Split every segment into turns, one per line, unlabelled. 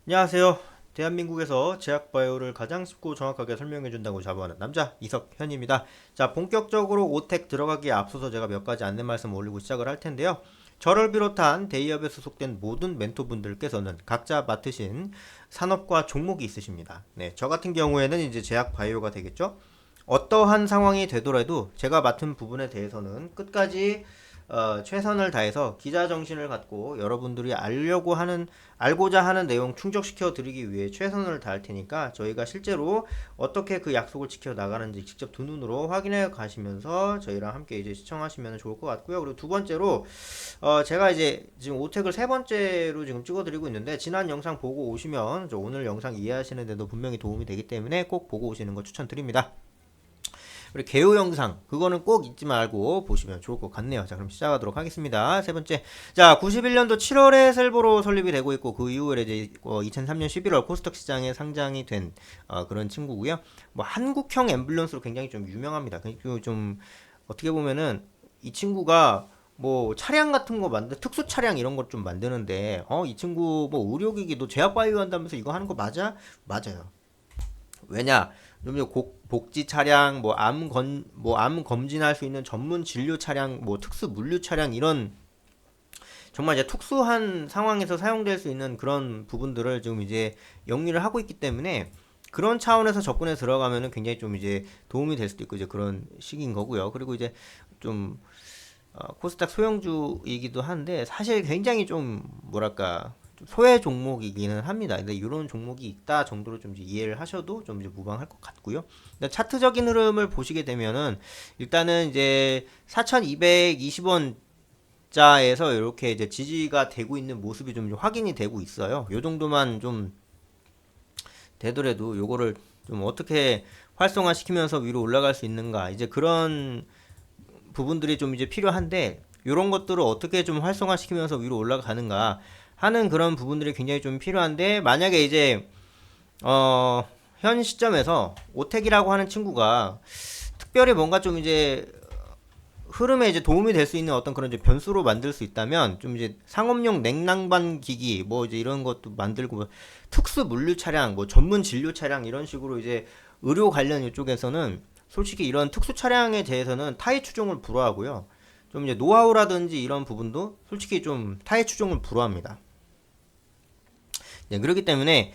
안녕하세요. 대한민국에서 제약바이오를 가장 쉽고 정확하게 설명해준다고 자부하는 남자 이석현입니다. 자, 본격적으로 오텍 들어가기에 앞서서 제가 몇 가지 안내 말씀 올리고 시작을 할 텐데요. 저를 비롯한 대기업에 소속된 모든 멘토분들께서는 각자 맡으신 산업과 종목이 있으십니다. 네, 저 같은 경우에는 이제 제약바이오가 되겠죠. 어떠한 상황이 되더라도 제가 맡은 부분에 대해서는 끝까지 최선을 다해서 기자 정신을 갖고 여러분들이 알고자 하는 내용 충족시켜 드리기 위해 최선을 다할 테니까 저희가 실제로 어떻게 그 약속을 지켜 나가는지 직접 두 눈으로 확인해 가시면서 저희랑 함께 이제 시청하시면 좋을 것 같고요. 그리고 두 번째로 제가 이제 지금 오택을 세 번째로 지금 찍어 드리고 있는데 지난 영상 보고 오시면 오늘 영상 이해하시는 데도 분명히 도움이 되기 때문에 꼭 보고 오시는 거 추천드립니다. 그리고 개요 영상 그거는 꼭 잊지 말고 보시면 좋을 것 같네요. 자, 그럼 시작하도록 하겠습니다. 세 번째, 자, 91년도 7월에 셀보로 설립이 되고 있고 그 이후에 이제 2003년 11월 코스닥 시장에 상장이 된 그런 친구고요. 뭐 한국형 앰뷸런스로 굉장히 좀 유명합니다. 그리고 좀 어떻게 보면은 이 친구가 뭐 차량 같은 거 특수 차량 이런 것 좀 만드는데 이 친구 뭐 의료기기도 제약바이오 한다면서 이거 하는 거 맞아? 맞아요. 왜냐? 좀 복지 차량, 암 검진할 수 있는 전문 진료 차량, 뭐 특수 물류 차량 이런 정말 이제 특수한 상황에서 사용될 수 있는 그런 부분들을 좀 이제 영위를 하고 있기 때문에 그런 차원에서 접근해 들어가면은 굉장히 좀 이제 도움이 될 수도 있고 이제 그런 식인 거고요. 그리고 이제 좀 코스닥 소형주이기도 한데 사실 굉장히 좀 뭐랄까 좀 소외 종목이기는 합니다. 근데 이런 종목이 있다 정도로 좀 이제 이해를 하셔도 좀 이제 무방할 것 같고요. 차트적인 흐름을 보시게 되면은 일단은 이제 4,220원 자에서 이렇게 이제 지지가 되고 있는 모습이 좀 확인이 되고 있어요. 요 정도만 좀 되더라도 요거를 좀 어떻게 활성화시키면서 위로 올라갈 수 있는가 이제 그런 부분들이 좀 이제 필요한데 이런 것들을 어떻게 좀 활성화시키면서 위로 올라가는가 하는 그런 부분들이 굉장히 좀 필요한데 만약에 이제 현 시점에서 오텍이라고 하는 친구가 특별히 뭔가 좀 이제 흐름에 이제 도움이 될 수 있는 어떤 그런 이제 변수로 만들 수 있다면 좀 이제 상업용 냉난방 기기 뭐 이제 이런 것도 만들고 뭐 특수 물류 차량 뭐 전문 진료 차량 이런 식으로 이제 의료 관련 이쪽에서는 솔직히 이런 특수 차량에 대해서는 타의 추종을 불허하고요. 좀 이제 노하우라든지 이런 부분도 솔직히 좀 타의 추종을 불허합니다. 네, 그렇기 때문에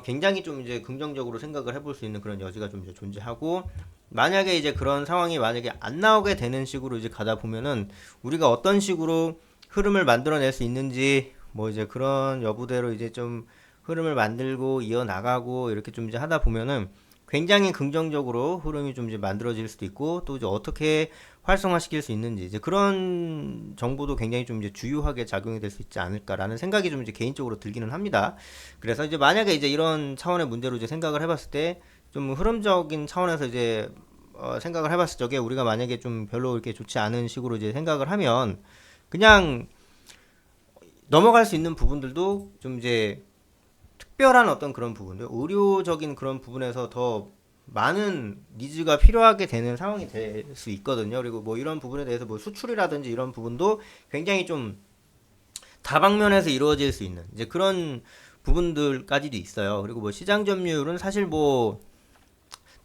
굉장히 좀 이제 긍정적으로 생각을 해볼 수 있는 그런 여지가 좀 이제 존재하고 만약에 이제 그런 상황이 만약에 안 나오게 되는 식으로 이제 가다 보면은 우리가 어떤 식으로 흐름을 만들어낼 수 있는지 뭐 이제 그런 여부대로 이제 좀 흐름을 만들고 이어 나가고 이렇게 좀 이제 하다 보면은 굉장히 긍정적으로 흐름이 좀 이제 만들어질 수도 있고 또 이제 어떻게 활성화시킬 수 있는지 이제 그런 정보도 굉장히 좀 이제 주요하게 작용이 될 수 있지 않을까라는 생각이 좀 이제 개인적으로 들기는 합니다. 그래서 이제 만약에 이제 이런 차원의 문제로 이제 생각을 해봤을 때 좀 흐름적인 차원에서 이제 생각을 해봤을 적에 우리가 만약에 좀 별로 이렇게 좋지 않은 식으로 이제 생각을 하면 그냥 넘어갈 수 있는 부분들도 좀 이제 특별한 어떤 그런 부분들, 의료적인 그런 부분에서 더 많은 니즈가 필요하게 되는 상황이 될 수 있거든요. 그리고 뭐 이런 부분에 대해서 뭐 수출이라든지 이런 부분도 굉장히 좀 다방면에서 이루어질 수 있는 이제 그런 부분들까지도 있어요. 그리고 뭐 시장 점유율은 사실 뭐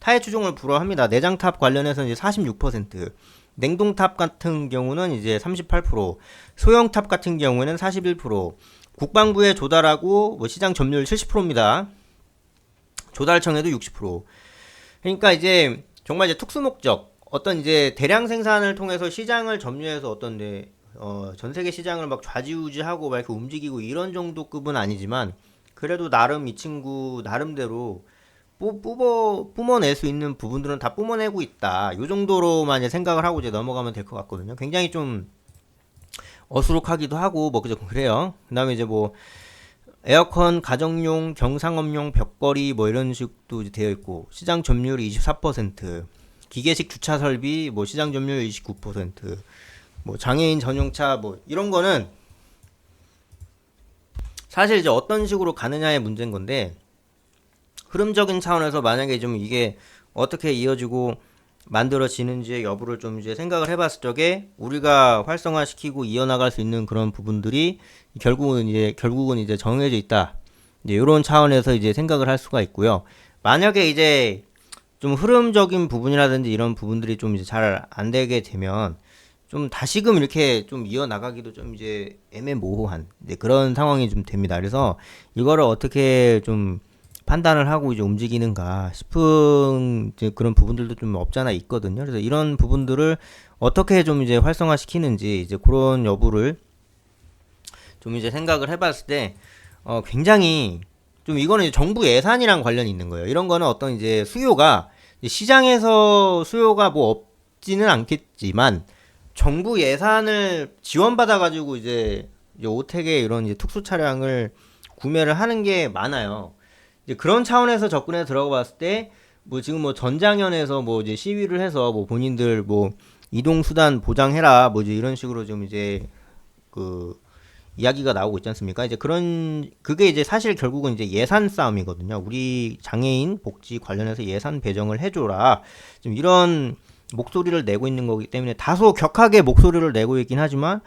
타의 추종을 불허합니다. 내장탑 관련해서 이제 46%, 냉동탑 같은 경우는 이제 38%, 소형탑 같은 경우에는 41%, 국방부에 조달하고 뭐 시장 점유율 70%입니다. 조달청에도 60%. 그러니까 이제 정말 이제 특수 목적 어떤 이제 대량 생산을 통해서 시장을 점유해서 어떤 전 세계 시장을 막 좌지우지하고 막 이렇게 움직이고 이런 정도 급은 아니지만 그래도 나름 이 친구 나름대로 뿜어낼 수 있는 부분들은 다 뿜어내고 있다. 요 정도로만 이제 생각을 하고 이제 넘어가면 될 것 같거든요. 굉장히 좀 어수룩하기도 하고 뭐 그죠 그래요. 그다음에 이제 뭐 에어컨 가정용 경상업용 벽걸이 뭐 이런 식도 되어 있고 시장 점유율이 24%, 기계식 주차 설비 뭐 시장 점유율 29%, 뭐 장애인 전용차 뭐 이런 거는 사실 이제 어떤 식으로 가느냐의 문제인 건데 흐름적인 차원에서 만약에 좀 이게 어떻게 이어지고 만들어지는지의 여부를 좀 이제 생각을 해봤을 적에 우리가 활성화시키고 이어나갈 수 있는 그런 부분들이 결국은 이제 정해져 있다. 이제 이런 차원에서 이제 생각을 할 수가 있고요. 만약에 이제 좀 흐름적인 부분이라든지 이런 부분들이 좀 이제 잘 안 되게 되면 좀 다시금 이렇게 좀 이어나가기도 좀 이제 애매모호한 이제 그런 상황이 좀 됩니다. 그래서 이거를 어떻게 좀 판단을 하고 이제 움직이는가 싶은 이제 그런 부분들도 좀 없잖아 있거든요. 그래서 이런 부분들을 어떻게 좀 이제 활성화시키는지 이제 그런 여부를 좀 이제 생각을 해봤을 때 굉장히 좀 이거는 이제 정부 예산이랑 관련이 있는 거예요. 이런 거는 어떤 이제 수요가 시장에서 수요가 뭐 없지는 않겠지만 정부 예산을 지원받아 가지고 이제 오텍의 이런 이제 특수 차량을 구매를 하는 게 많아요. 이제 그런 차원에서 접근해 들어가 봤을 때 뭐 지금 뭐 전장현에서 뭐 이제 시위를 해서 뭐 본인들 뭐 이동 수단 보장해라 뭐 이제 이런 식으로 좀 이제 그 이야기가 나오고 있지 않습니까? 이제 그런 그게 이제 사실 결국은 이제 예산 싸움이거든요. 우리 장애인 복지 관련해서 예산 배정을 해줘라. 좀 이런 목소리를 내고 있는 거기 때문에 다소 격하게 목소리를 내고 있긴 하지만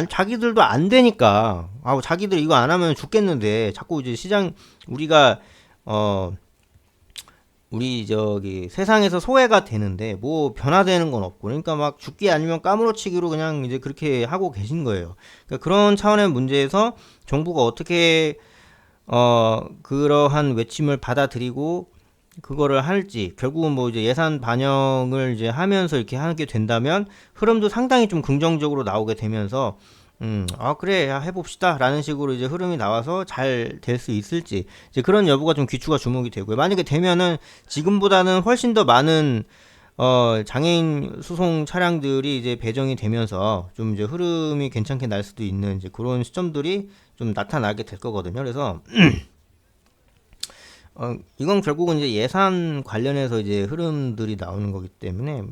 자기들도 안 되니까 자기들 이거 안 하면 죽겠는데 자꾸 이제 시장 우리가 어 우리 저기 세상에서 소외가 되는데 뭐 변화되는 건 없고 그러니까 막 죽기 아니면 까무러치기로 그냥 이제 그렇게 하고 계신 거예요. 그러니까 그런 차원의 문제에서 정부가 어떻게 그러한 외침을 받아들이고 그거를 할지 결국은 뭐 이제 예산 반영을 이제 하면서 이렇게 하게 된다면 흐름도 상당히 좀 긍정적으로 나오게 되면서 그래, 야, 해봅시다. 라는 식으로 이제 흐름이 나와서 잘 될 수 있을지, 이제 그런 여부가 좀 귀추가 주목이 되고요. 만약에 되면은 지금보다는 훨씬 더 많은, 장애인 수송 차량들이 이제 배정이 되면서 좀 이제 흐름이 괜찮게 날 수도 있는 이제 그런 시점들이 좀 나타나게 될 거거든요. 그래서, 이건 결국은 이제 예산 관련해서 이제 흐름들이 나오는 거기 때문에,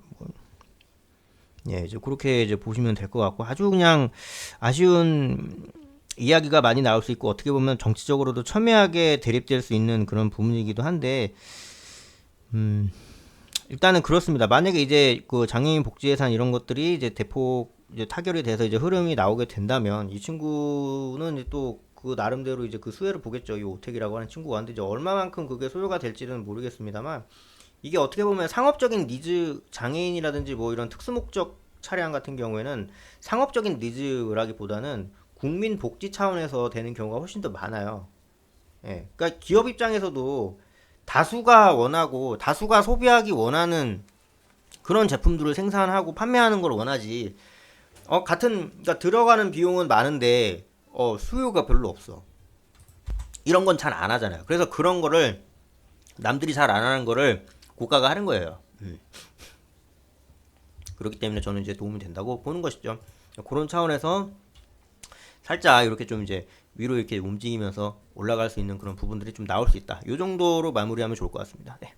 예, 이제 그렇게 이제 보시면 될 것 같고 아주 그냥 아쉬운 이야기가 많이 나올 수 있고 어떻게 보면 정치적으로도 첨예하게 대립될 수 있는 그런 부분이기도 한데 일단은 그렇습니다. 만약에 이제 그 장애인 복지 예산 이런 것들이 이제 대폭 이제 타결이 돼서 이제 흐름이 나오게 된다면 이 친구는 이제 또 그 나름대로 이제 그 수혜를 보겠죠. 이 오택이라고 하는 친구가. 근데 이제 얼마만큼 그게 소요가 될지는 모르겠습니다만 이게 어떻게 보면 상업적인 니즈 장애인이라든지 뭐 이런 특수목적 차량 같은 경우에는 상업적인 니즈라기보다는 국민 복지 차원에서 되는 경우가 훨씬 더 많아요. 예. 그러니까 기업 입장에서도 다수가 원하고 다수가 소비하기 원하는 그런 제품들을 생산하고 판매하는 걸 원하지. 그러니까 들어가는 비용은 많은데 수요가 별로 없어. 이런 건 잘 안 하잖아요. 그래서 그런 거를 남들이 잘 안 하는 거를 고가가 하는 거예요. 그렇기 때문에 저는 이제 도움이 된다고 보는 것이죠. 그런 차원에서 살짝 이렇게 좀 이제 위로 이렇게 움직이면서 올라갈 수 있는 그런 부분들이 좀 나올 수 있다. 이 정도로 마무리하면 좋을 것 같습니다. 네.